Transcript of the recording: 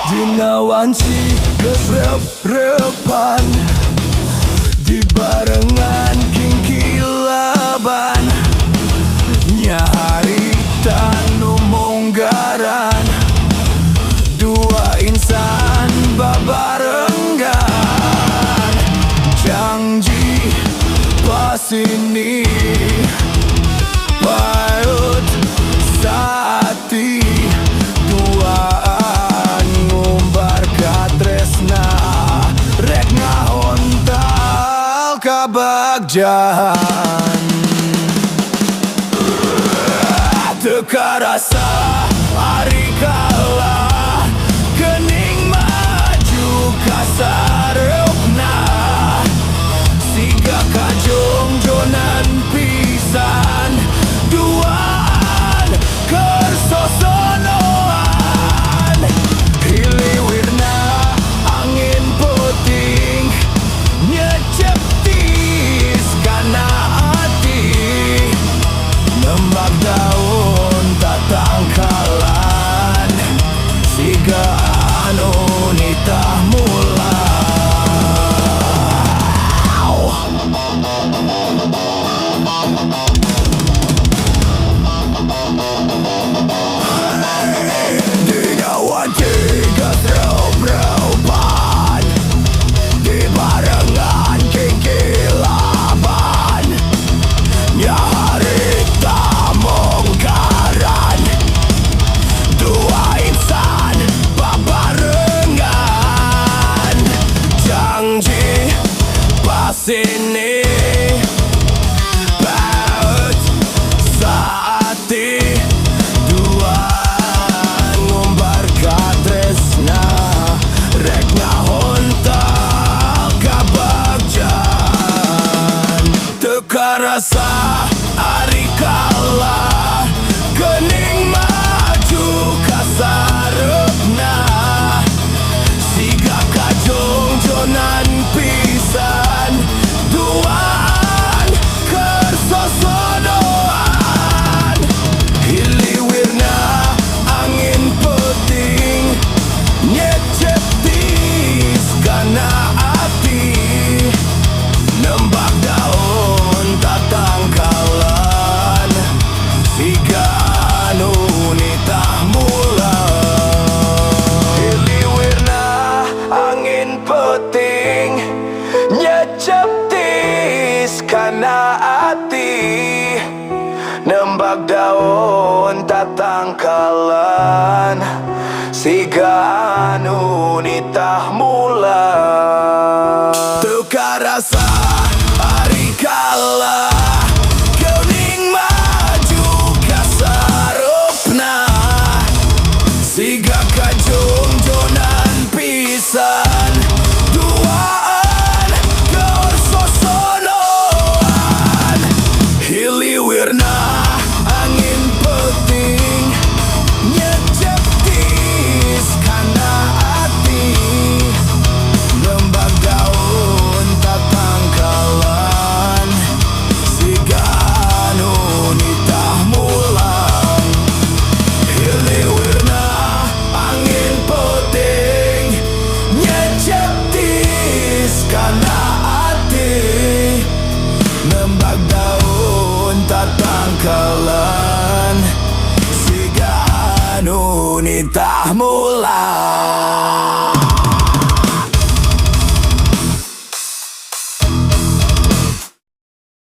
Dinawanci keserep-repan di barengan kingkilaban nyari tanu monggaran dua insan babarenggan janji pas ini payut saati duaan ngumbar katresna rek ngahontal kabagjan teka rasa ari kalah kening maju kasarepna siga kajongjonan pisan duaan kersosonoan hiliwirna angin puting nyeceptis kana hati nembak daun tatangkalan siga anu nitah mula dinawanci keserep-repan di barengan kingkilaban nyari tamongkaran dua insan babarengan janji pas ini baut saati duaan ngumbar katresna rek ngahontal kabagjan teka rasa ari kalah kening maju kasarepna siga kajongjonan pisan duaan kersosonoan hiliwirna angin puting nyeceptis kana hati nembak daun tatangkalan siga anu nitah mula hiliwirna angin puting nyeceptis kana hati nembak daun tatangkalan siga anu nitah mula teka rasa ari kalah kening maju kasarepna siga kajongjonan pisan duaan kersosonoan hiliwirna angin puting nyeceptis kana hati nembak daun tatangkalan siga anu nitah mula hiliwirna angin puting nyeceptis kana hati nembak daun tatangkalan siga anu nitah mula.